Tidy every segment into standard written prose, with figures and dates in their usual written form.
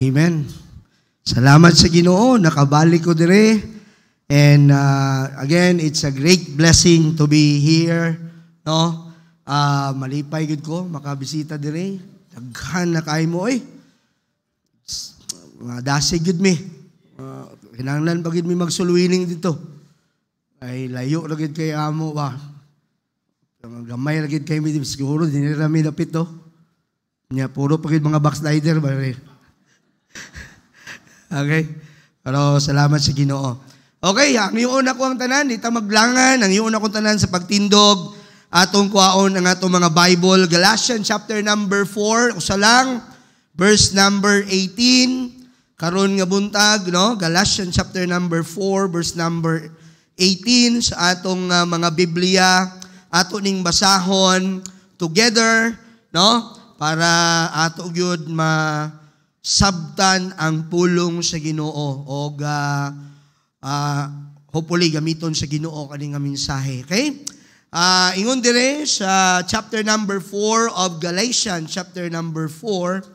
Amen. Salamat sa Ginoo, nakabalik ko dire. And again, it's a great blessing to be here, no? Malipay gud ko makabisita dire. Daghan na kay mo mga dasig gud mi. Kinahanglan pagid mi magsuluwining dito. Ay layo ra gid kay amo ba. Gamay ra gid kay mi siguro dinira mi dapit to. Nya puro pagid mga backslider ba. Okay? Pero salamat sa Ginoo. Okay, ang iyon ako ang tanan, di ta maglangan, ang iyon akong tanan sa pagtindog, atong kuhaon ang atong mga Bible, Galatians chapter number 4, usa lang, verse number 18, karon nga buntag, no? Galatians chapter number 4, verse number 18, sa atong mga Biblia, ato ning basahon together, no? Para ato gyud sabtan ang pulong sa Ginoo o hopefully gamiton sa Ginoo kani nga mensahe. Okay? Ingon dire sa chapter number 4 of Galatians, chapter number 4,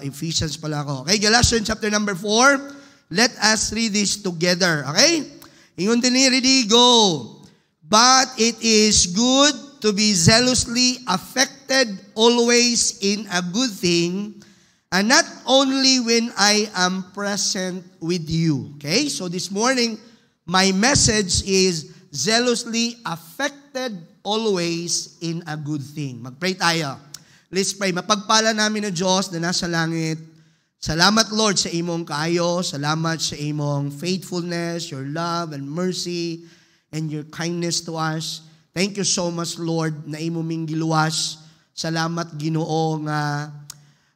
Ephesians pala ako. Okay, Galatians chapter number 4. Let us read this together. Okay? Ingon din ready, go. But it is good to be zealously affected always in a good thing, and not only when I am present with you. Okay? So this morning, my message is zealously affected always in a good thing. Mag-pray tayo. Let's pray. Mapagpala namin ng Diyos na nasa langit. Salamat, Lord, sa imong kaayo. Salamat sa imong faithfulness, your love and mercy, and your kindness to us. Thank you so much, Lord, na imong giluwas. Salamat, Ginoo, nga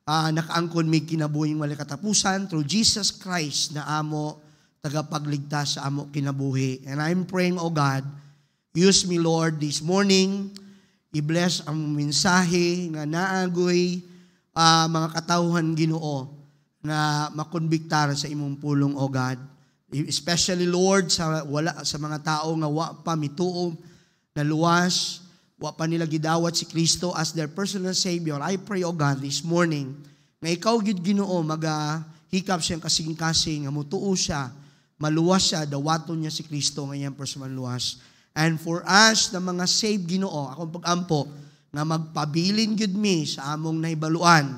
nakaangkon may kinabuhing wala katapusan through Jesus Christ na amo tagapagligtas sa amo kinabuhi. And I'm praying, oh God, use me, Lord, this morning. I-bless ang mensahe nga naagoy mga katawhan Ginoo na makonbiktar sa imong pulong, oh God. Especially, Lord, sa mga tao nga wa pa mituo na luwas, wa pa nila gidawat si Kristo as their personal Savior. I pray, O God, this morning, na ikaw gid Ginoo magahikap siyang kasing-kasing, nga mutuo siya, maluwas siya, dawaton niya si Kristo ngayang personal luwas. And for us na mga saved Ginoo, akong pag-ampo, nga magpabilin gid mi sa among nahibaluan,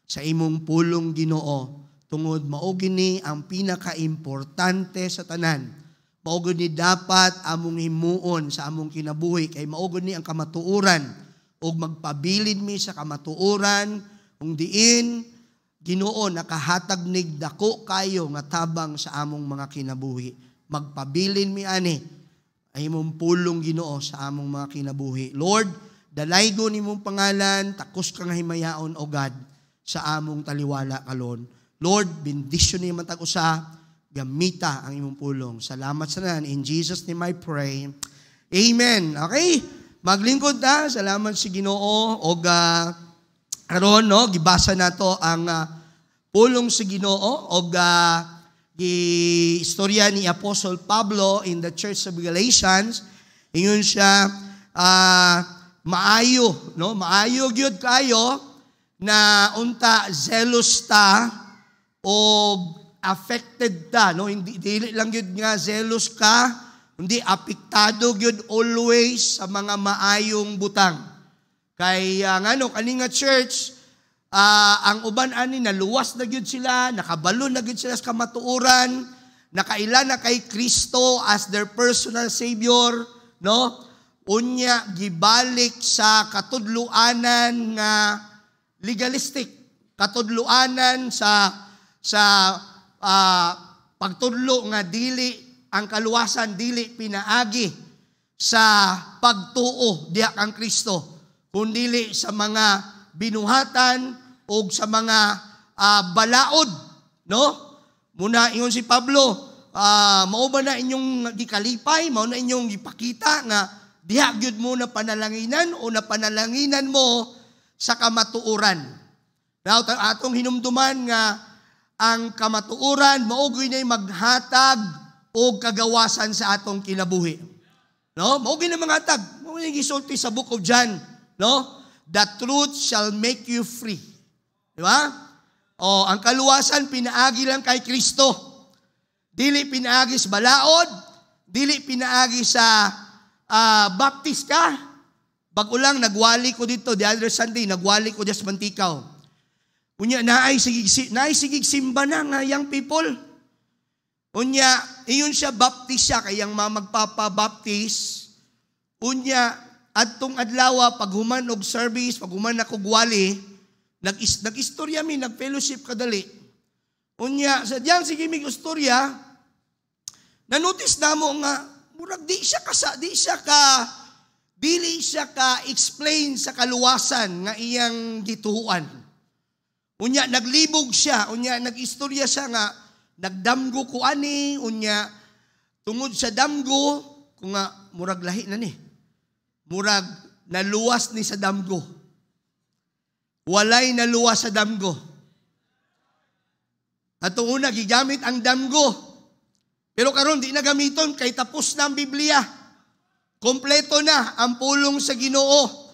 sa imong pulong Ginoo, tungod mao gini ang pinaka-importante sa tanan. Mao gani dapat among himuon sa among kinabuhi kay mao gani ang kamatuoran ug magpabilin mi sa kamatuoran ung diin Ginoo nakahatag nig dako kayo nga tabang sa among mga kinabuhi. Magpabilin mi ani ay imong pulong Ginoo sa among mga kinabuhi. Lord, dalaygon imong pangalan, takos ka nga himayaon o God sa among taliwala kalon. Lord, bendisyon ni matag usa, gamita ang imong pulong. Salamat sa nan. In Jesus' name I pray. Amen. Okay? Maglingkod ta. Salamat si Ginoo. O karon no, gibasa nato ang pulong si Ginoo o istorya ni Apostle Pablo in the Church of Galatians. Ingon siya maayo, no? Maayo gyud kayo na unta zealous ta o affected ta, no? Hindi dili lang gyud nga zealous ka, hindi apektado gyud always sa mga maayong butang. Kay ngano kani nga church, ang uban ani naluwas na gyud sila, nakabalo na gyud sila sa kamatuoran, nakaila na kay Kristo as their personal savior, no? Unya gibalik sa katudloanan nga legalistic, katudloanan sa pagtudlo nga dili ang kaluwasan dili pinaagi sa pagtuo diha kang Kristo kundi sa mga binuhatan o sa mga balaod, no? Muna ingon si Pablo, mao ba na inyong gikalipay, mao na inyong gipakita nga diha gyud mo na panalanginan o na panalanginan mo sa kamatuoran. Now atong hinumduman nga ang kamatuoran mao gyud maghatag og kagawasan sa atong kinabuhi. No? Mao gyud maghatag. Mao gyud gisulti sa Book of John, no? The truth shall make you free. Di ba? O, ang kaluwasan, pinaagi lang kay Kristo. Dili pinaagi sa balaod, dili pinaagi sa baptist ka. Bago lang, nagwali ko dito, the other Sunday, nagwali ko dyan sa Mantikaw. Unya, naay sigig simba na nga young people. Unya, iyon siya, baptist siya, kayang magpapabaptist. Unya, adtong adlaw, pag human og service, pag human ako gwali, nag-istorya mi, nag-fellowship kadali. Unya, sa diyan sige mig istorya, na-notice na mo nga, murag dili siya ka explain sa kaluwasan nga iyang gituhuan. Unya, naglibog siya, unya, nag-istorya siya nga, nagdamgo ko ani, unya, tungod sa damgo, kung nga, murag lahi na ni. Murag, naluwas ni sa damgo. Walay naluwas sa damgo. At una, gigamit ang damgo. Pero karon di na gamiton, kay tapos na ang Biblia. Kompleto na ang pulong sa Ginoo.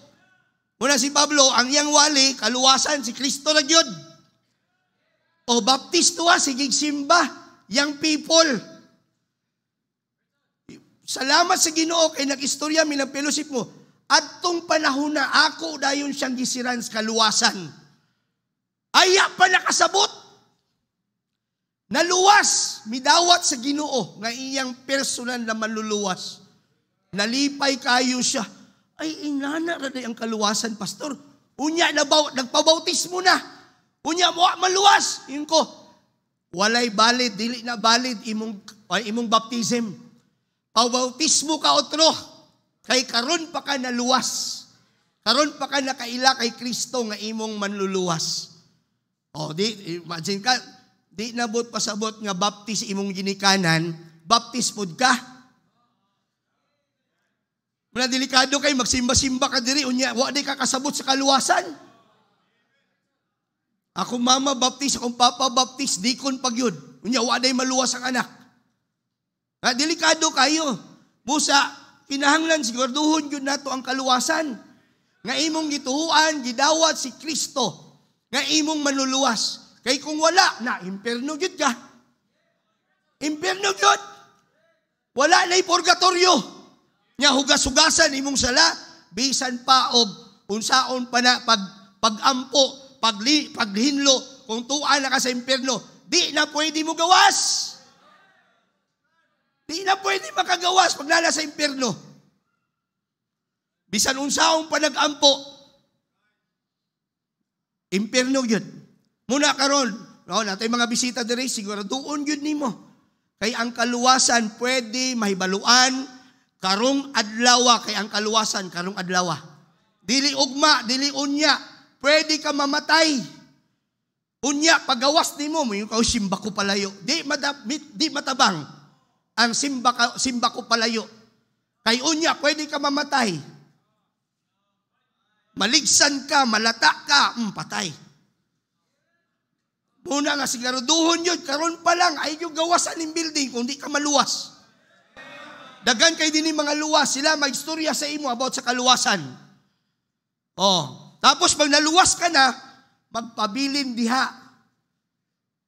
Una si Pablo, ang iyang wali, kaluwasan, si Kristo na gyud. O baptisto sigig simba, young people. Salamat sa Ginoo kay nag-istorya mi ng fellowship mo. At tong panahon na ako dayon siyang gisiran sa kaluwasan. Aya pa nakasabot. Naluwas, midawat sa Ginoo nga iyang personal na manluluwas. Nalipay kayo siya. Ay, inana raday ang kaluwasan, pastor. Unya, nagpabautismo na. Unya, maluwas. Yun ko, walay valid, dili na valid imong baptism. Pabautismo ka otro. Kay karon pa ka naluwas. Karon pa ka nakaila kay Kristo nga imong manluluwas. O, imagine ka, di nabot pasabot nga baptis imong ginikanan, baptis pod ka. Muna delikado kay magsimba-simba ka diri, unya, wa di ka kasabot sa kaluwasan. Akong mama baptis, akong papa baptis, dikon pagyud. Unya, wa di maluwas ang anak. Delikado kayo. Busa, kinahanglan siguraduhon yun nato ang kaluwasan. Nga imong gituhuan, gidawat si Kristo. Nga imong manluluwas. Kay kung wala, na impierno yun ka. Impierno yun. Wala na'y purgatorio. Nga hugas-hugasan imong sala, bisan pa og unsaon pa na pag-ampo, paghinlo, kung tuan na ka sa impierno, di na pwede mo gawas. Di na pwede makagawas pag nala sa impierno. Bisan unsaong pa nag-ampo, impierno yun. Muna karon, natin mga bisita diri, siguro doon yun nimo. Kay ang kaluwasan pwede mahibaluan, karong adlaw, kay ang kaluwasan karong adlaw. Dili ugma, dili unya, pwede ka mamatay. Unya, pagawas nimo, mo yung simba ko palayo. Di matabang ang simba ko palayo. Kay unya, pwede ka mamatay. Maligsan ka, malata ka, patay. Muna nga siguraduhon yun, karon pa lang, ay yung gawasan ng building kung di ka maluwas. Dagan kay din mga luwas, sila mag-istorya sa imo about sa kaluwasan. Tapos pag naluwas ka na, magpabilin diha.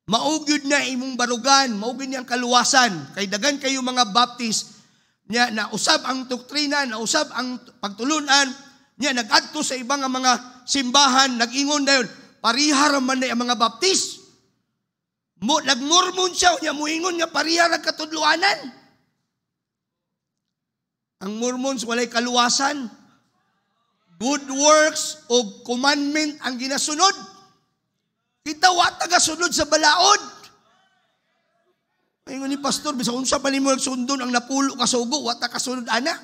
Maugyod na imong barugan, maugyod niya ang kaluwasan. Kay dagan kayo mga baptist, niya na usab ang doktrina, na usab ang pagtulunan, niya nag-adto sa ibang mga simbahan, nag-ingon na yun, parihar man na ang mga baptist. Nagmurmon siya, niya muingon nga parihar ang katudluanan. Ang Mormons walay kaluwasan. Good works o commandment ang ginasunod. Kita wa taga-sunod sa balaod. Ayun ni pastor, bisa unsa pa nimo nagsundon ang napulo ka sugo, wa ta kasunod ana.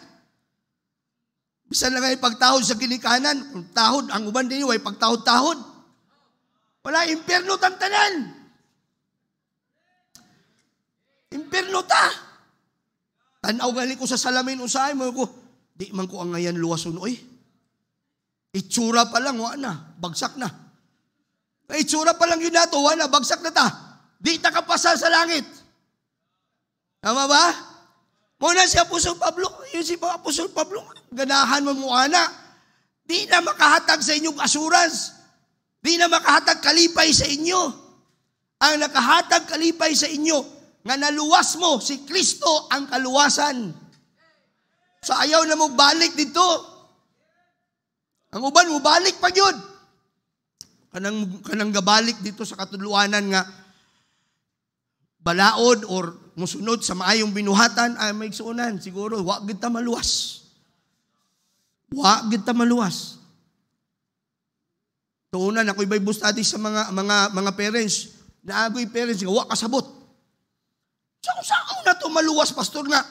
Bisan lang ay pagtahod sa ginikanan, kung tahod ang uban dinhi way pagtahod-tahod. Wala impierno tantanan. Impierno ta. Tanaw gali ko sa salamin usahay mo ko, di man ko ang ngayon luwason, oy. Itsura pa lang, wa na, bagsak na. Itsura pa lang yun nato, wa na, bagsak na ta. Di ta kapasa sa langit. Tama ba? Muna si Apostol Pablo, yun si Apostol Pablo, ganahan mo ana. Di na makahatag sa inyong assurance. Di na makahatag kalipay sa inyo. Ang nakahatag kalipay sa inyo, nga naluwas mo, si Kristo ang kaluwasan. So ayaw na mo balik dito. Ang uban mo, balik pa yun. Kanang gabalik dito sa katuluanan nga, balaod or musunod sa maayong binuhatan, ay may suunan. Siguro, wag kita maluwas. Wag kita maluwas. Tuunan, ako'y Bible study sa mga parents, naagoy parents, nga, wag kasabot. Saan na to maluwas, pastor, nga,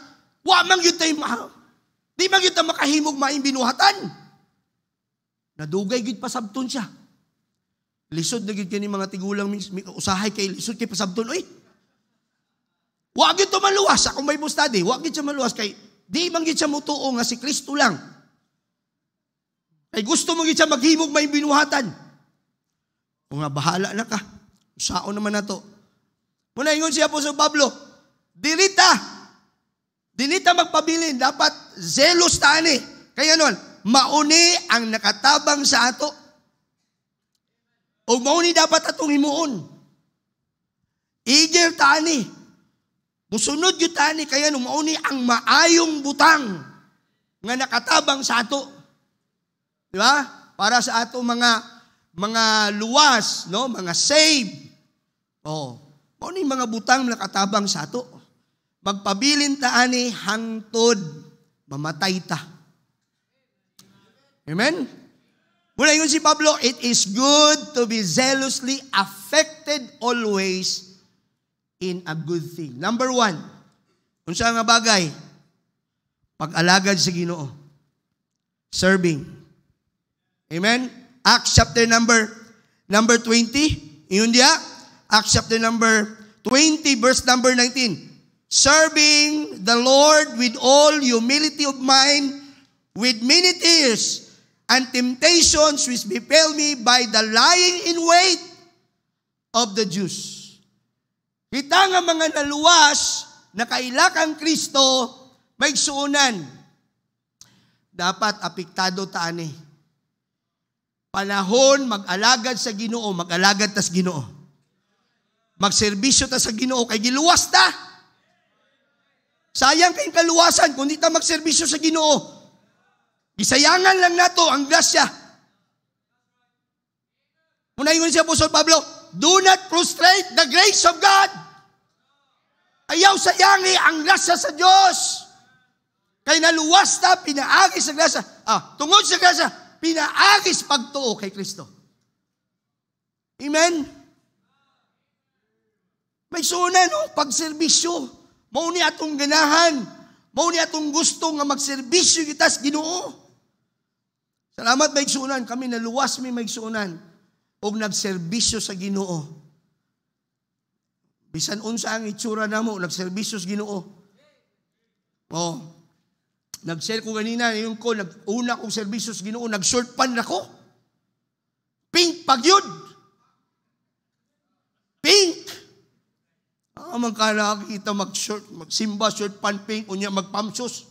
wag mang yun tayo di mang yun tayo makahimog maayong binuhatan. Nadugay gid pasabton siya. Lisod na gid kani mga tigulang usahay kay lisod kay pasabton oy. Wa gid to maluwas akong Bible study, wa gid siya maluwas kay di man gid siya mutuo nga si Kristo lang. Kay gusto mo gid siya maghimog may binuhatan. Kung nga bahala na ka. Sao naman na to. Muna ingon si Apostol Pablo, dinita magpabilin, dapat zealous tani. Kaya nun, mauni ang nakatabang sa ato. O mauni dapat atong himuon. Eager tani. Musunod yun tani, kaya nun, mauni ang maayong butang nga nakatabang sa ato. Di ba? Para sa ato mga luwas, no? Mga save. Mauni mga butang nakatabang sa ato. Magpabilin taani hangtod mamatay ta. Amen? Muna yun si Pablo, it is good to be zealously affected always in a good thing. Number 1, kung saan nga bagay, pag-alagad sa Ginoo. Serving. Amen? Acts chapter number 20. Yun dia? Acts chapter number 20, verse number 19. Serving the Lord with all humility of mind, with many tears and temptations which befell me by the lying in wait of the Jews. Kita nga mga naluwas na kailakang Kristo may suunan. Dapat apektado taani. Panahon mag-alagad sa Ginoo, mag-alagad tas Ginoo. Magserbisyo ta sa Ginoo kay giluwas ta. Sayang kayong kaluwasan kung di ta magserbisyo sa Ginoo. Gisayangan lang nato ang grasya. Muna yun si Apostol Pablo, do not frustrate the grace of God. Ayaw sayangi ang grasya sa Diyos. Kay naluwas ta, pinaagis sa grasya. Tungod sa grasya, pinaagis pagtuo kay Kristo. Amen? May sunan, pagserbisyo. Mauni atong ganahan. Mauni atong gusto nga magserbisyo kita sa Ginoo. Salamat may sunan. Kami naluwas may sunan. O nagserbisyo sa Ginoo. Bisan unsa ang itsura namo, nagserbisyo sa Ginoo. Nag-share ko ganina, yung ko, una kong serbisyo sa Ginoo, nag-short pan ako. Pink pagyud. Pink. Man ka nakakita magsimba, short pan pink, unya magpamsos.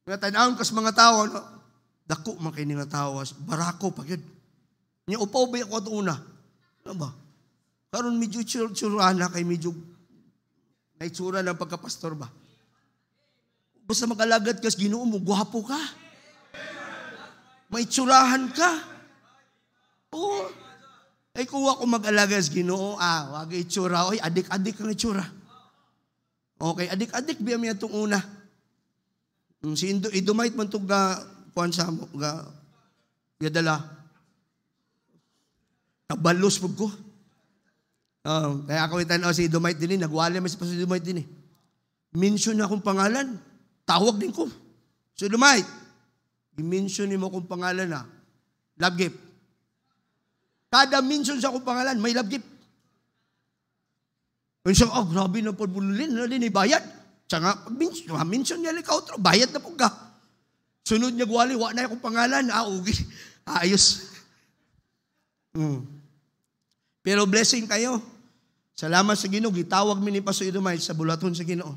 Nga tanawon kas mga tao, dako man kayo nga tao, barako pa yun. Nga upaw ba ako ito una? Ano ba? Karon medyo tsura-tsura kay medyo naitsura ng pagkapastor ba? Basta mag-alagad kas Ginoo mo, gwapo ka. May tsurahan ka. Oo. Ay kung ako mag-alaga sa Ginoo, wag itsura. Oy, adik-adik ang itsura. Okay, adik-adik biya miya itong una. Si idumait man itong kuhan sa mo, gadala. Nabalos po ko. Kaya ako itanaw si idumait din, nagwala mas pa si idumait din. Mention na akong pangalan, tawag din ko. Si idumait, i-mention mo akong pangalan na, love gift. Kada mention sa akong pangalan, may love gift. Kung siya, grabe na po, bululin, na din, bayad. Siya nga, mention niya, ikaw, bayad na po ka. Sunod niya, gwali, wala na akong pangalan. Okay. Ayos. Pero blessing kayo. Salamat sa Ginoo, gitawag mi ni Pastor Idumay sa bulaton sa Ginoo.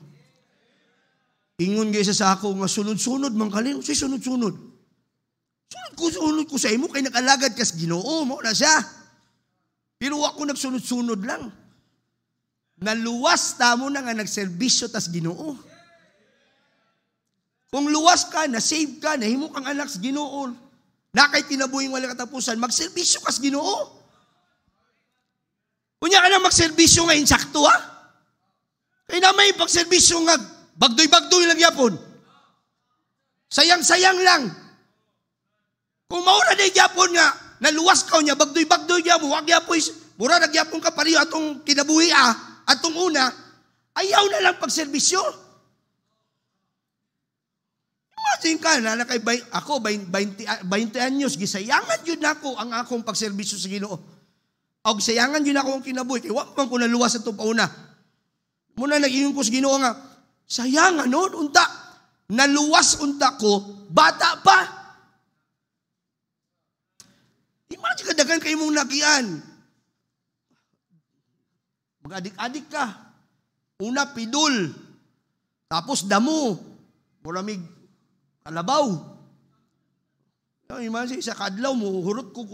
Ingon gaysa sa ako, nga sunod-sunod, man kalino, si sunod-sunod. Sunod ko sa imo, kay nakalagad kas Ginoo mo na siya. Pero ako nagsunod-sunod lang. Naluwas tamo na nga nagserbisyo tas Ginoo. Kung luwas ka, na-save ka, nahimo kang anak sa Ginoo, na kay tinabuhing wala katapusan, magserbisyo kas Ginoo. Kunya ka na magserbisyo nga insakto, ha? Kaya na may pagserbisyo nga, bagdoy-bagdoy lang yapon. Sayang-sayang lang. Kung maura na yapon nga, naluwas ka niya, bagdoy-bagdoy niya mo, wag yapon, mura nagyapon ka pariyo atong kinabuhi, atong una, ayaw na lang pagserbisyo. Imagine ka na, ako, 20 anyos, gisayangan yun ako ang akong pagserbisyo sa Ginoo. O gisayangan yun ako ang kinabuhi, kaya wag man ko naluwas atong pauna. Muna nag-iyon ko sa Ginoo nga, sayangan nun, unta, naluwas unta ko, bata pa. Imagine ka, dagan kayo mong nakian. Mag-adik-adik ka. Una, pidul. Tapos damo. Muramig kalabaw. Imagine, sa kadlaw mo, hurot ko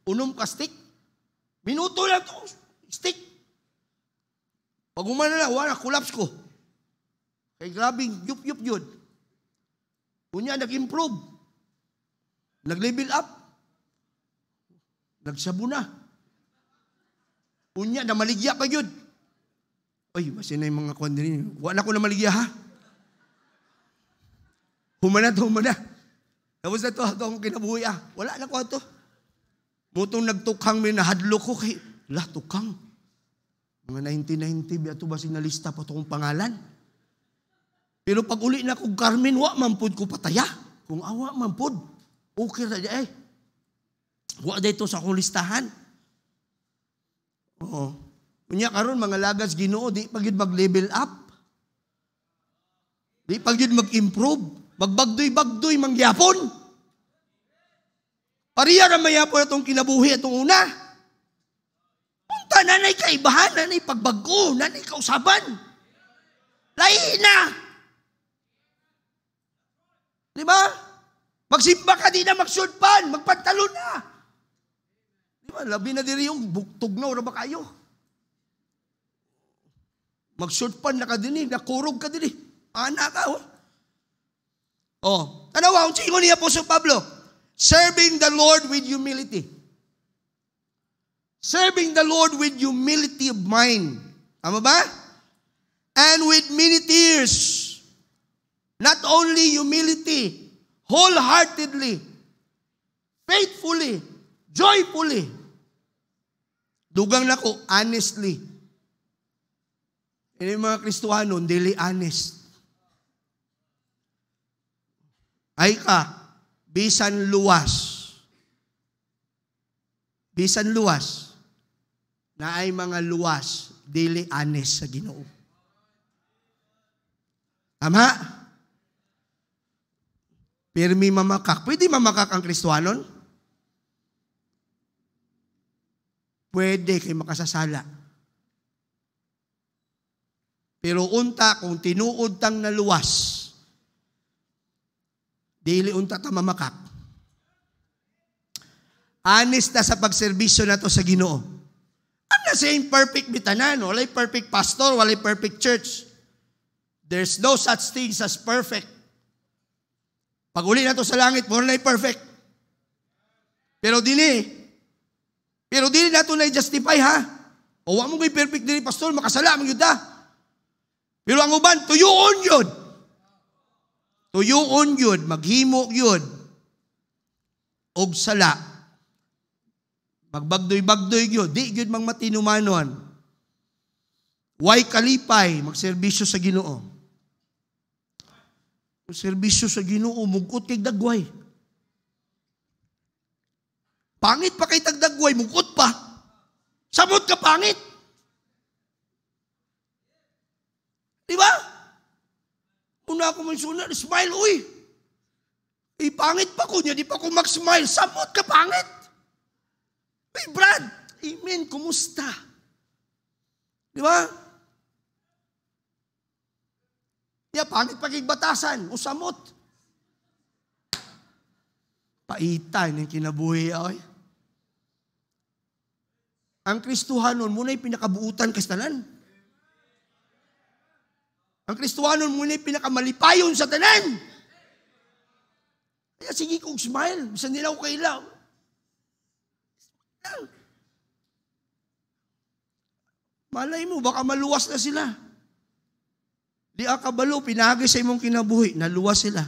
unom ka stick. Minuto lang to, stick. Pag umana na, wala, collapse ko. Kay grabing, yup-yup yun. Kunya, nag-improve. Nag-level up. Nagsabu na. Kunya, namaligya ka yun. Ay, masin na yung mga kondrin. Wala ko na maligya, ha? Humana. Tapos na ito, akong kinabuhi, wala na ko ito. Mutong nagtukang, may nahadlo ko kay, tukang. Mga 1990, biyato ba sinalista pa itong pangalan? Pero pag uli na kong Carmen, mampod ko pataya. Kung awa, mampod. Okay na di Wa dito sa akong listahan. Oo. Kunya karon mga lagas Ginoo, di pagid mag-level up. Di pagid mag-improve. Magbagdoy-bagdoy mangyapon. Pariya na mayapon itong kinabuhi itong una. Punta, nanay kaibahan, nanay pagbago, nanay kausaban. Lahi na. Di ba? Magsimba ka di na magsudpan, magpantalon na. Di ba? Labi na diri yung tugnaw na ba kayo? Magsudpan na ka din nakurog ka din Anak ka, tanawa, kung singo niya po sa Pablo, serving the Lord with humility. Serving the Lord with humility of mind. Tama ba? And with many tears. Not only humility, wholeheartedly, faithfully, joyfully. Dugang na ko, honestly. Yung mga Kristohanon, dili honest. Ay ka, bisan luwas. Bisan luwas. Na ay mga luwas, dili honest sa Ginoo. Tama? Pirmi mamakak. Pwede mamakak ang Kristohanon? Pwede kay makasasala. Pero unta, kung tinuod tang naluwas, dili unta ta mamakak. Honest na sa pagserbisyo na to sa Ginoo. I'm not saying perfect bitanan, walay perfect pastor, walay perfect church. There's no such things as perfect. Pag uli na to sa langit, more na perfect. Pero dili na to na-justify, ha? O wa mo kay perfect dili, pastor, makasala, magyuda. Pero ang uban, tuyuon yun. Tuyuon yun, maghimo yun. Og sala. Magbagdoy-bagdoy yun. Di yun mang matinumanon. Way kalipay, magserbisyo sa Ginoo. Magserbisyo sa Ginoo, mugkot kay dagway. Pangit pa kay tagdagway, mugkot pa. Samot ka pangit. Diba? Una ako may sunod, smile, uy. Pangit pa ko niya, di pa ko mag-smile. Samot ka, pangit. Uy, Brad, amen, kumusta? Diba? Pangit pa kay batasan, o samot. Paitan yung kinabuhi ay. Ang Kristohanon muna'y pinakabuutan kastanan. Ang Kristohanon muna'y pinakamalipayon sa tanan. Kaya sige kong smile. Bisan nila ko kailaw. Malay mo, baka maluwas na sila. Di akabalo, pinagay sa imong kinabuhi, naluwas sila.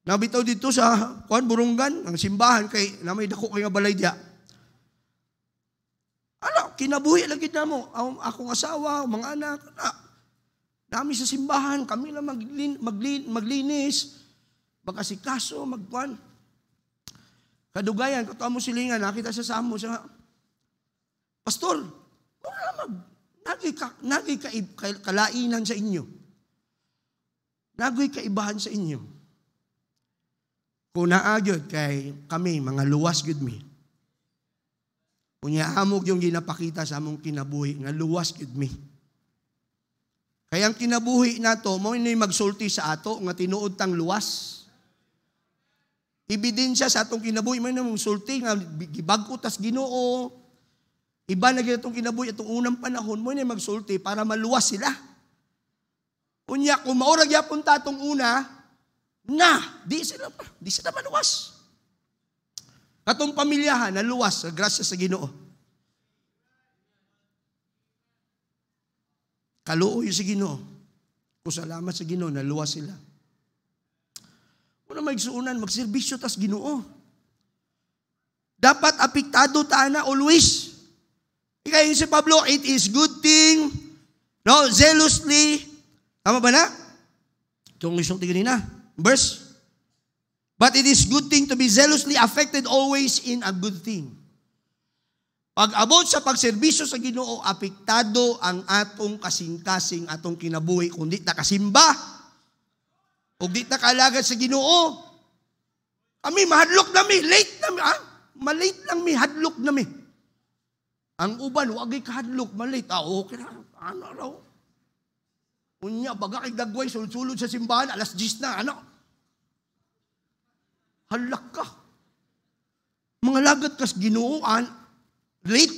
Nabitaw dito sa Burunggan, ang simbahan, kay na may dako kay nga balay diya. Ano, kinabuhi lagi na mo. Akong asawa, mga anak, nami sa simbahan, kami lang maglinis, magkasikaso, magkuhan. Kadugayan, katuwa mo silingan, nakita sa samo siya, Pastor, nagay kalainan sa inyo. Nagay kaibahan sa inyo. Kung naagyod kay kami, mga luwas gud mi. Kung amog yung ginapakita sa among kinabuhi, nga luwas gud mi. Kaya ang kinabuhi nato, mo ni magsulti sa ato, nga tinuod tang luwas. Ebidensya sa atong kinabuhi, may namang sulti, nga gibag-o tas Ginoo. Iba na itong kinabuhi, itong unang panahon, mo ni magsulti para maluwas sila. Unya, kung maurag yapon tatong una, di sila maluwas. Katong pamilyahan, naluwas sa grasya sa Ginoo. Kaluoy sa Ginoo. Kung salamat sa Ginoo, naluwas sila. Kung na magsuunan, magserbisyo tas Ginoo. Dapat apektado taana always. Ikayin si Pablo, it is good thing, zealously, tama ba na? Itong isang tingin na, verse. But it is good thing to be zealously affected always in a good thing. Pag abot sa pagserbisyo sa Ginoo, apektado ang atong kasing-kasing, atong kinabuhi, kung di nakasimba, o di nakalagad sa Ginoo, kami mahadlok nami, late nami, malate lang mi, hadlok nami. Ang uban, wagay kahadlok, malate. Okay na, ano raw? Unya, baga kay dagway, sulod-sulod sa simbahan, alas 10 na, ano? Halak ka. Mga lagat kas Ginooan, late.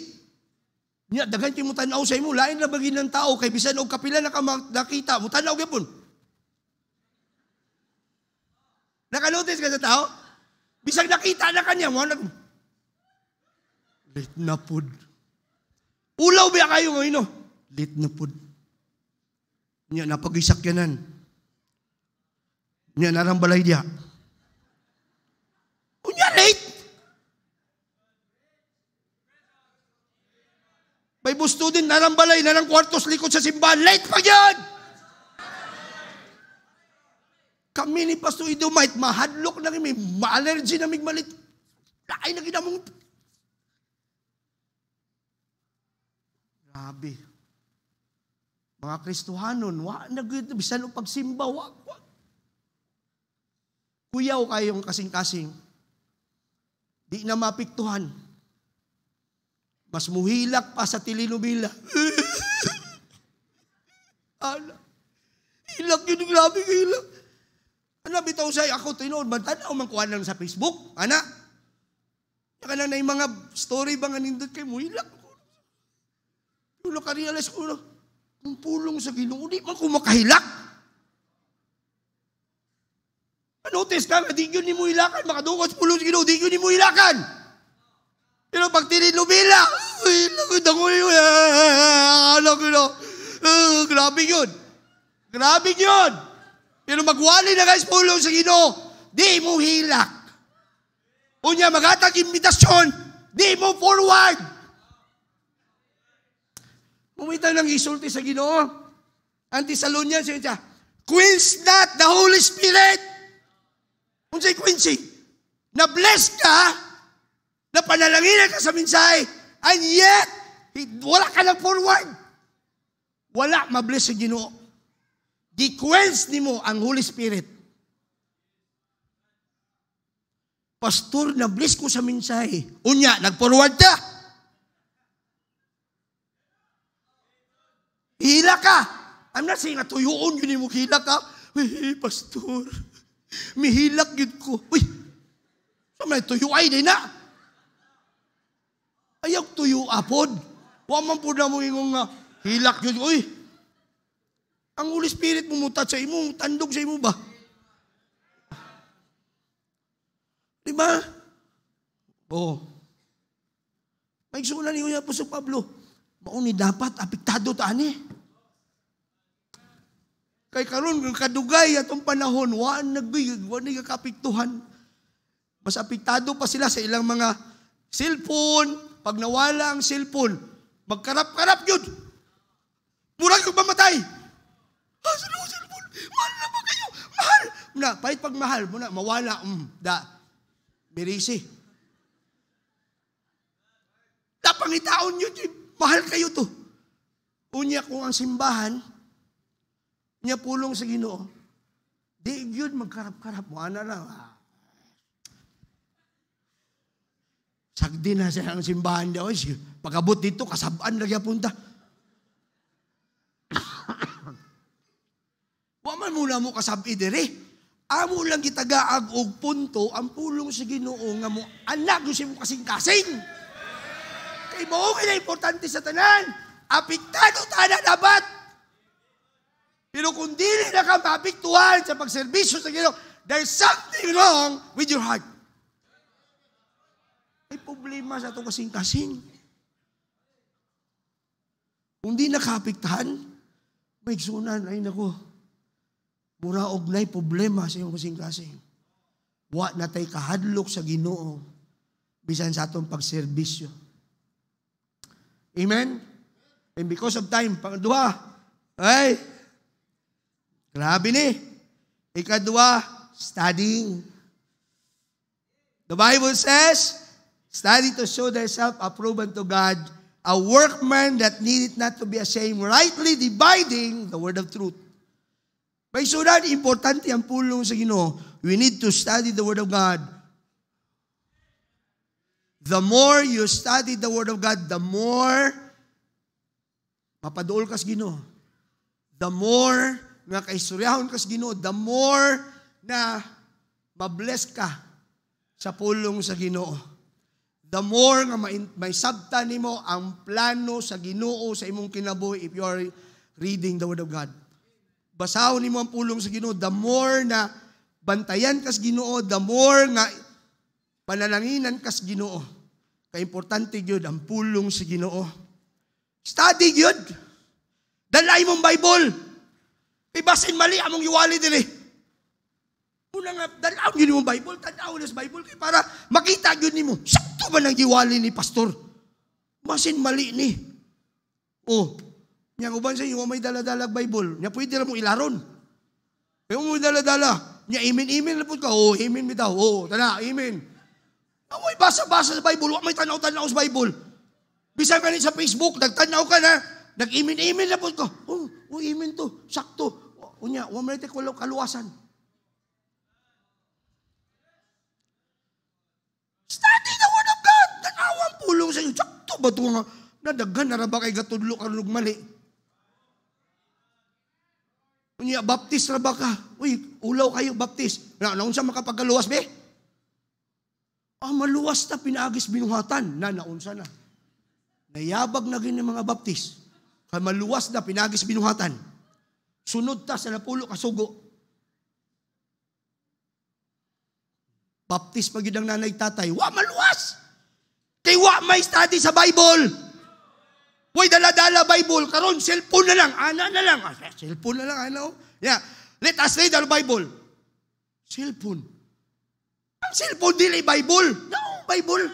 Nya, dagan mo tanaw sa imo, lain na bagin ng tao, kay bisan og kapila na ka nakita, mo tanaw gyapon. Nakanotice ka sa tao? Bisag nakita na kanya, late na pod. Ulaw ba kayo ngayon? Late na po. Niya, napag-isakyanan. Niya, narambalay diya. Unya, late. Bible student, narambalay, narang kwartos likod sa simbahan. Late pa yan! Kami ni Pastor Idomite, mahadlok na kami, ma-allergy na migmalit. Laay na ginamong. Grabe. Mga Kristohanon, bisan o pagsimba, wag. Kuyaw kayong kasing-kasing. Di na mapiktuhan. Mas muhilak pa sa telenobela. Hilak yun, grabe hilak. Bitaw sa'yo, ako tinood, tanaw man kuha lang sa Facebook. Naka na yung mga story ba nga nindot kay muhilak. Tulo ka realize ko na, kung pulong sa Ginoo, di man kumakahilak. Notice ka, di yun ni mo hilakan, makadungos pulong sa Ginoo, di yun ni mo hilakan. Pero pag tininubila, grabe yun. Grabe yun. Pero magwali na guys, pulong sa Ginoo, di mo hilak. Unya, magatag imbitasyon, di mo forward. Umita ng isulti sa Ginoo. Ang Thessalonians, siya, quench not the Holy Spirit. Kung sa'y quenching, na-bless ka, na panalanginan ka sa mensahe, and yet, wala ka lang forward. Wala ma-bless sa Ginoo. Di-quench ni mo ang Holy Spirit. Pastor, na-bless ko sa mensahe. Unya, nag-forward ka. Hila ka. I'm not saying na tuyuon yun mo hila ka. Pastor, Mihilak yun ko. Uy, sa may tuyo ay din na. Ayaw tuyo apod. Waman po na mo yung hilak yun. Uy, ang Holy Spirit mumutat sa imo, tandog sa imo ba? Diba? Oo. May sunan niyo po sa Pablo. Mauni dapat, apektado taan eh. Kay karon kadugay atong panahon, waan nagkapiktuhan. Mas apektado pa sila sa ilang mga cellphone. Pag nawala ang cellphone, magkarap-karap yun. Murag yung mamatay. Sa cellphone, mahal na ba kayo? Mahal. Muna, pahit pag mahal, muna, mawala. Mirisi. Napangitaon yun, mahal kayo to. Unya kung ang simbahan, niya pulong sa Ginoo, di yun magkarap-karap mo, ana lang. Sagdi na siya ang simbahan daw. Pagabot dito, kasabaan lagi punta. Waman muna mo kasabi dire. Amo lang kitagaag og punto, ang pulong sa Ginoo nga mo, anak yung siya mo kasing-kasing. Kay mo, na importante sa tanan. Apektado tanan dapat. Pero kung dili na ka maapektuhan sa pagserbisyo sa Ginoo, there's something wrong with your heart. May problema sa itong kasing-kasing. Kung di nakaapektahan, may sunan, ay nako, muraog na'y problema sa iyong kasing-kasing. Wa na tayo kahadlok sa Ginoo bisan sa atong pagserbisyo. Amen? And because of time, pangdua, ay, grabe ni. Ikadua, studying. The Bible says, study to show thyself approved unto God, a workman that needeth not to be ashamed, rightly dividing the word of truth. May sunod, importante ang pulong sa Ginoo. We need to study the Word of God. The more you study the Word of God, the more mapaduol ka sa Ginoo. The more nga kaistoryahon ka sa Ginoo, the more na mabless ka sa pulong sa Ginoo. The more nga may sabta nimo ang plano sa Ginoo sa imong kinabuhi if you are reading the Word of God. Basahon nimo ang pulong sa Ginoo, the more na bantayan ka sa Ginoo, the more nga pananalingan ka sa Ginoo. Kaya importante gyud ang pulong sa Ginoo. Study gyud. Dalay mong Bible. Ibasin mali among iwali diri. Una nga dalaw gyud mong Bible, tanaw na sa Bible kay para makita gyud nimo. Sakto ba nang iwali ni pastor? Basin mali ni. Oh, yang uban sa iyo, may dala-dalag Bible. Nya pwede ra mo ilaron. Kaya mo dala-dala. Nya imin-imin na po ka. Oh, imin bitaw. Oh, tana, imin. Amoy basa-basa sa Bible. May tanaw-tanaw sa Bible. Bisan ka sa Facebook, nagtanaw ka na. Nag-imin-imin na po ka. Oh, imin to. Sakto. Unya, wa man ite kaluwasan. Study the Word of God. Tanawang pulong sa iyo. Sakto ba ito nga? Nadaghan na ba kay gatudlo karunong mali? Unya, baptist na ba ka? Uy, ulaw kayo, baptist. Naon sa makapagaluwas, be? Maluwas na pinaagis binuhatan. Naunsa na. Nayabag na gini mga baptist. Kaya maluwas na pinagis binuhatan. Sunod ta sa napulo kasugo. Baptist pag yun ang nanay tatay. Wa maluwas! Kay wa may study sa Bible. Way dala-dala Bible. Karon cellphone na lang. Ana na lang. Cellphone na lang. Ano? Yeah. Let us read our Bible. Cellphone. Ang cellphone dili Bible. No, Bible.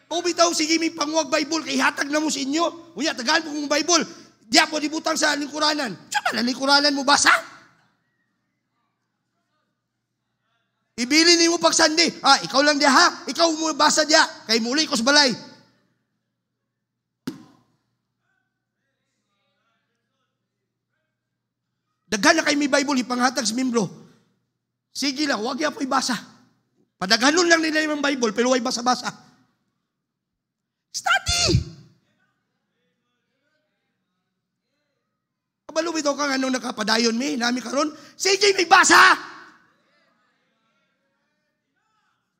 O bitaw, sige may panguwag Bible. Kay hatag na mo sa inyo. Unya, tagaan mo kong Bible. Diya po dibutang sa lingkuranan. Saan na lingkuranan mo basa? Ibili ni mo pag Sunday. Ikaw lang diya ha. Ikaw mo basa diya. Kay muli ko sa balay. Daghan na kayo may Bible, ipanghatag sa membro. Sige lang, huwag yan po ibasa. Padaghanon lang nila yung Bible, pero huwag basa-basa. Study! Kabalo bitaw ka nga nung nakapadayon mi, nami karon. Sige, may basa!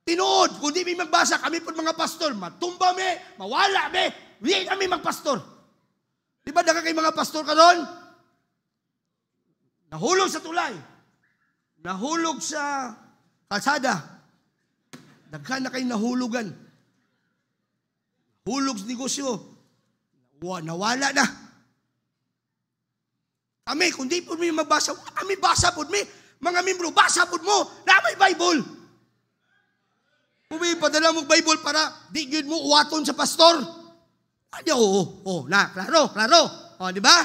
Tinuod, kung di mi magbasa, kami po mga pastor, matumba mi, mawala mi, hindi kami magpastor. Di ba daga kay mga pastor karon? Nahulog sa tulay. Nahulog sa kalsada. Daghan na kayo nahulugan. Hulog sa negosyo. Nawala na. Kami, kung di po mi magbasa, kami basa po mi. Mga membro, basa po mo na may Bible. Kung may padala mo Bible para di gid mo uwaton sa pastor. Klaro. Di ba?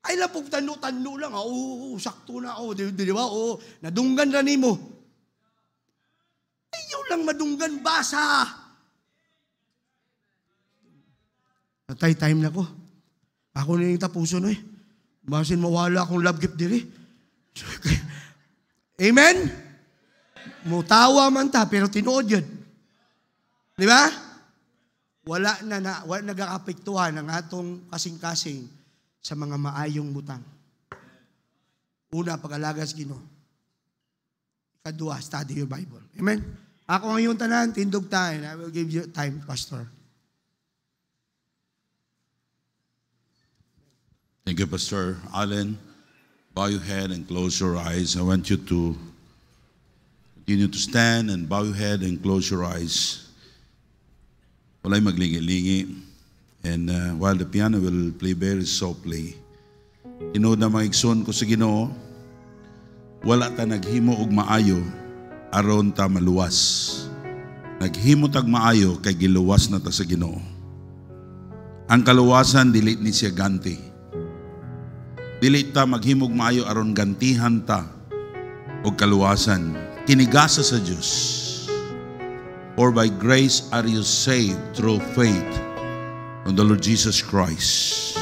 Ay lang po, tanu lang. Sakto na. Di ba? Nadunggan na ni mo. Ayaw lang madunggan, basa. Natay time na ko. Ako na yung tapuso na eh. Basin mawala akong love gift diri. Amen? Mutawa man ta, pero tinuod yun. Di ba? Wala nag-aapektuhan ang atong kasing-kasing sa mga maayong butang. Una, pag-alaga sa Ginoo. Ikadua, study your Bible. Amen? Ako ngayon tanan, tindog tayo. I will give you time, Pastor. Thank you, Pastor Allen. Bow your head and close your eyes. I want you to continue to stand and bow your head and close your eyes. Walay maglingi-lingi. And while the piano will play very softly, tinuod na mga igsoon ko sa Ginoo, wala ta naghimo og maayo aron ta maluwas. Naghimo tag maayo kay giluwas na ta sa Ginoo. Ang kaluwasan dili ni siya ganti. Dili ta maghimog maayo aron gantihan ta og kaluwasan. Kinigasa sa Dios. For by grace are you saved through faith on the Lord Jesus Christ.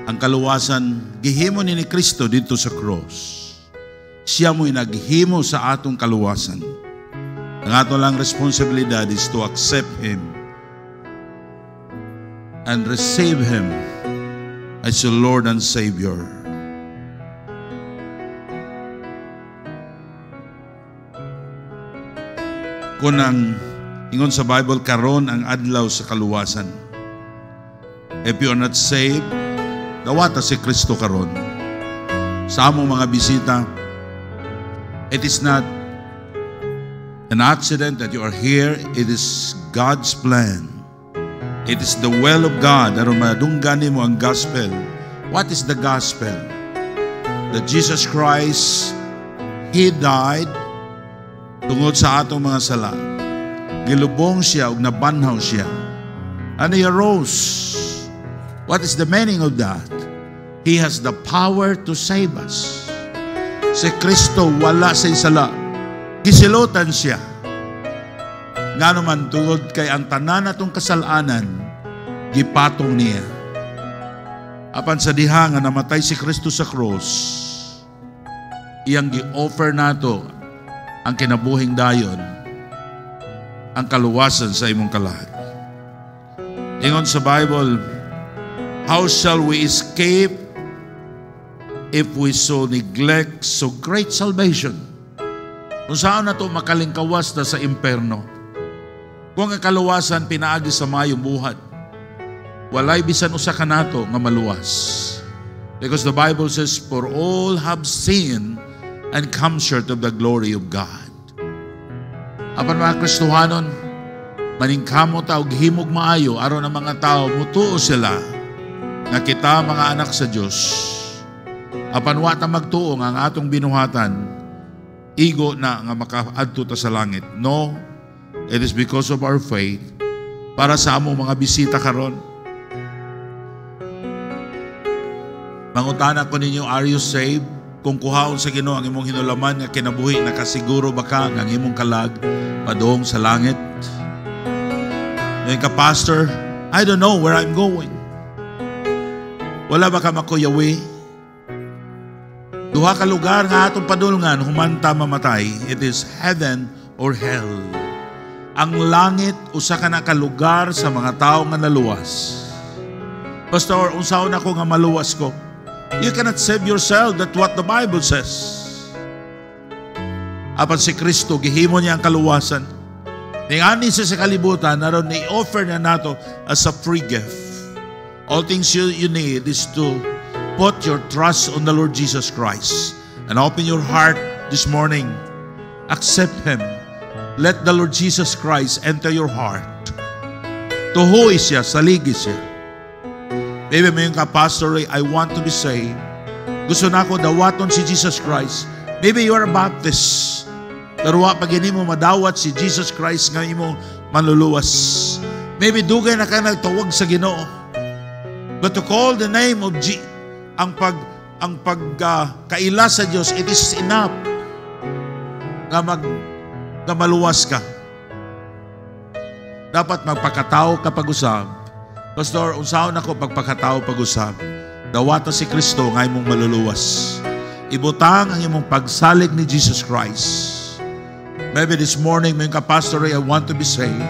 Ang kaluwasan gihimo ni Kristo dito sa cross. Siya mo'y naghimo sa atong kaluwasan. Ang ato lang responsibilidad is to accept Him and receive Him as your Lord and Savior. Kung ang ingon sa Bible, karon ang adlaw sa kaluwasan. If you are not saved, dawata si Kristo karon. Sa among mga bisita, it is not an accident that you are here. It is God's plan. It is the will of God. Aron madunggan nimo ang gospel. What is the gospel? That Jesus Christ, He died tungod sa atong mga sala. Gilubong siya ug nabanhaw siya. And He arose. What is the meaning of that? He has the power to save us. Si Kristo wala sa sala. Gisilutan siya. Nga naman tungod kay ang tanan atong kasalanan, gipatong niya. Apan sa diha nga namatay si Kristo sa cross, iyang gi-offer nato ang kinabuhing dayon, ang kaluwasan sa imong kalag. Ingon sa Bible, how shall we escape if we so neglect so great salvation? Kung saan na ito makalingkawas na sa imperno? Kung ang kaluwasan pinaagi sa mayong buhat, walay bisan usa ka nato nga maluwas. Because the Bible says, for all have sinned and come short of the glory of God. Apan mga Kristohanon, maningkamo ta og himog maayo aron ang mga tao mutuo sila nga kita mga anak sa Dios. Apan wa ta magtuo nga ang atong binuhatan igo na nga makaadto ta sa langit. No, it is because of our faith. Para sa among mga bisita karon, mangutana ko ninyo, are you saved? Kung kuhaon sa Ginoo ang imong hinulaman nga kinabuhi, nakasiguro ba ka nga ang imong kalag padung sa langit? Ngayon ka, Pastor, I don't know where I'm going. Wala ba ka makuyawi? Duha ka lugar nga atong padulngan, humanta mamatay. It is heaven or hell. Ang langit, usa ka na ka lugar sa mga tao nga naluwas. Pastor, unsaon ako nga maluwas ko? You cannot save yourself. That's what the Bible says. Apan si Kristo, gihimo niya ang kaluwasan. Ningani siya sa kalibutan, naroon ni-offer na nato as a free gift. All things you need is to put your trust on the Lord Jesus Christ and open your heart this morning. Accept Him. Let the Lord Jesus Christ enter your heart. Tuhoy siya, saligi siya. Maybe may yung ka-pastor, I want to be saved. Gusto na ako dawaton si Jesus Christ. Maybe you are a Baptist. Pero pag hindi mo madawat si Jesus Christ nga imo manluluwas. Maybe dugay na ka nagtawag sa Ginoo. But to call the name of ang pagkaila sa Diyos, it is enough nga maluwas ka. Dapat magpakatao ka pag-usab. Pastor, unsahon ako pagpakatao pag-usab. Dawata si Kristo nga imong maluluwas. Ibutang ang imong pagsalig ni Jesus Christ. Maybe this morning, may ka-pastor, I want to be saved.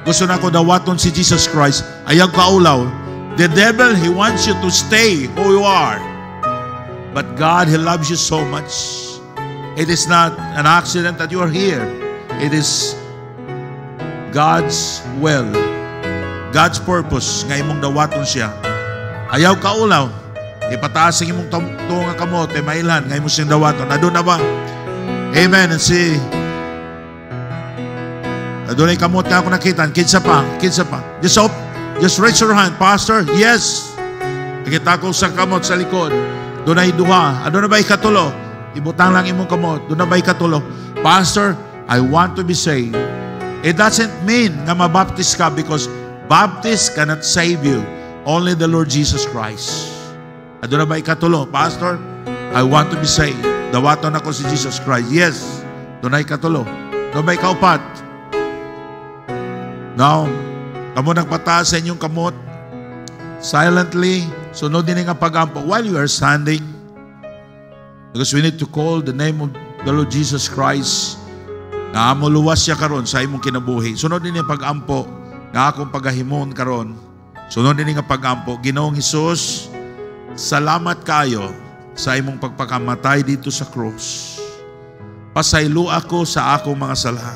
Gusto na ko dawaton si Jesus Christ. Ayaw kaulaw. The devil, he wants you to stay who you are. But God, He loves you so much. It is not an accident that you are here. It is God's will. God's purpose nga imong dawaton siya. Ayaw kaulaw. Ipataas ang imong tunga kamote, mailan, nga imong siyang dawaton. Adun na ba? Amen. And see, adun ay kamote ako nakita. Kinsa pa. Just raise your hand. Pastor, yes. Nakita ko sa kamot sa likod. Doon ay duha. Adun na ba ikatulo? Ibutang lang imong kamot. Doon na ba ikatulo? Pastor, I want to be saved. It doesn't mean nga mabaptist ka because Baptist cannot save you. Only the Lord Jesus Christ. Adun na ba ikatulo? Pastor, I want to be saved. Dawaton ako si Jesus Christ. Yes. Doon ay ikatulo. Doon ba ikaupat? Now, kamo nagpataas sa inyong kamot silently, sunod din nga pagampo while you are standing, because we need to call the name of the Lord Jesus Christ na amuluwas siya karon sa imong kinabuhi. Sunod din nga pagampo nga akong pagahimon karon. Sunod din nga pagampo. Ginoong Hesus, salamat kayo sa imong pagpakamatay dito sa cross. Pasaylo ako sa akong mga sala.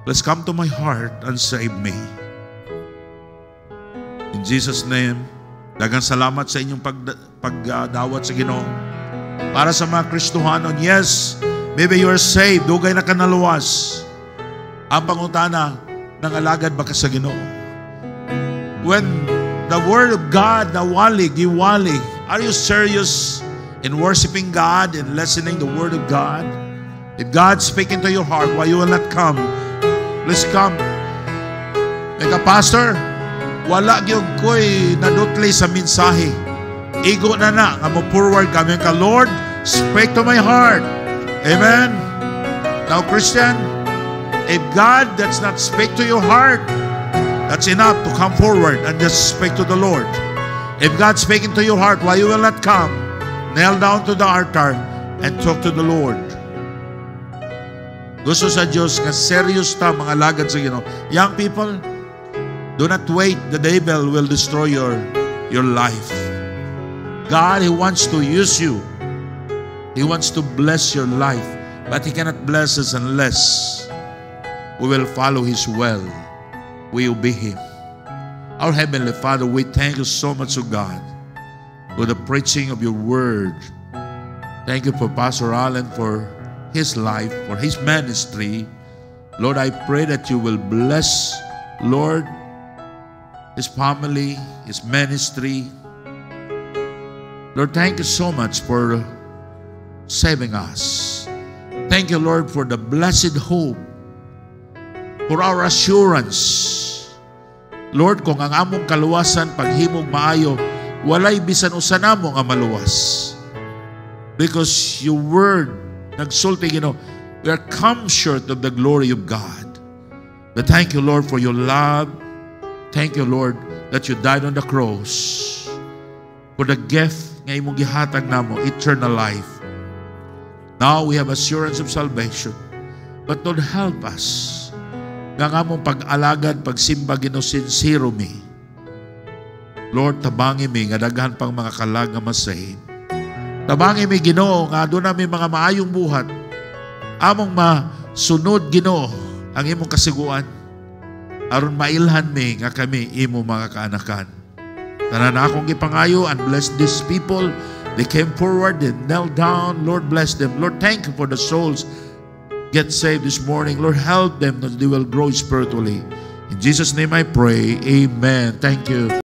Please come to my heart and save me. In Jesus' name, daghang salamat sa inyong pagdawat sa Ginoo. Para sa mga Kristohanon, yes, maybe you are saved, dugay na ka naluwas. Ang pangutana, nangalagad ba ka sa Ginoo? When the Word of God, giwali, are you serious in worshiping God and listening the Word of God? If God speaking to your heart, why you will not come? Please come. Mga pastor, wala gyud ko'y nadutli sa mensahe. Igo na nga mo forward kami ka, Lord, speak to my heart. Amen. Now, Christian, if God does not speak to your heart, that's enough to come forward and just speak to the Lord. If God's speaking to your heart, why you will not come? Kneel down to the altar and talk to the Lord. Gusto sa Diyos nga serious ta mga alagad sa Ginoo. Young people, do not wait. The devil will destroy your life. God, He wants to use you. He wants to bless your life. But He cannot bless us unless we will follow His will. We obey Him. Our Heavenly Father, we thank you so much, O God, for the preaching of your word. Thank you for Pastor Allen, for his life, for his ministry. Lord, I pray that you will bless, Lord, his family, his ministry. Lord, thank you so much for saving us. Thank you, Lord, for the blessed hope, for our assurance. Lord, kung ang among kaluwasan paghimog maayo, walay bisan usa namo nga maluwas. Because your word nagsulti, we are come short of the glory of God. But thank you, Lord, for your love. Thank you, Lord, that you died on the cross for the gift nga imong gihatag namo, eternal life. Now we have assurance of salvation. But Lord, help us nga among pag-alagad, pagsimba, sincero mi. Lord, tabangi mi nga daghan pang mga kalag nga masahid. Tabangi mi, Ginoo, nga doon namin mga maayong buhat among masunod Ginoo ang imong kasiguan aron mailhan mi nga kami imo mga kaanakan. Tanan akong gipangayo and bless these people. They came forward, they knelt down. Lord, bless them. Lord, thank you for the souls get saved this morning. Lord, help them that they will grow spiritually. In Jesus' name I pray. Amen. Thank you.